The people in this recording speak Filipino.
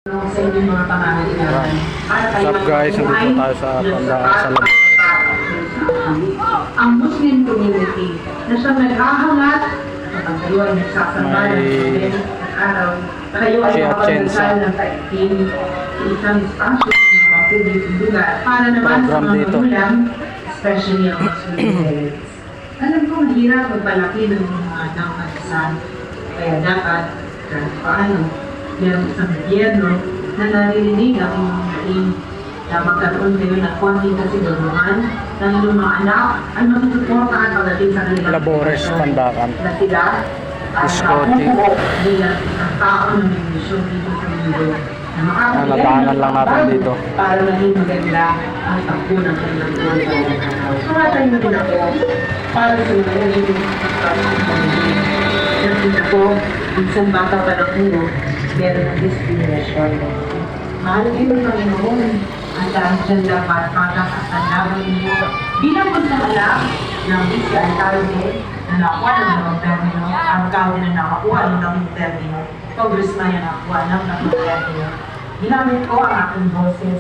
Sa inyong mga pangangailangan. What's up guys, nandito tayo sa Pandaan sa Labores. Ang Muslim community na siyang naghahangat kapag kayo ay nagsasamba ng araw, kayo ay makapagdasal ng taigting sa isang espasyo ng mga publikong lugar para naman sa mga magulang, especially ang Muslim parents. Alam ko mahirap magpalaki ng mga anak at kasal, kaya dapat kahit paano meron isang gobyerno na naririnig ang inyong naing na magkaroon kayo ng konting kasiguraduhan na inyong mga anak ay masusuportahan pagdating sa kanilang Labores, Pandaan. na sila ay makakuha bilang isang tao na may misyon dito sa mundo na nadaanan lang natin dito para maging maganda ang takbo ng kanilang buhay. Sumatay mo din ako para sa mga naging nakita ko, isang bata pa ng ulo, meron ng discrimination. Mahal kayo ng Panginoon, ang dahil dyan dapat magkakasalaman ninyo. Bilang buntang anak ng ICI na nakuha ng limang termino, ang kawin na nakakuha ng limang termino, congressman na nakuha ng limang termino. Ginamit ko ang aking boses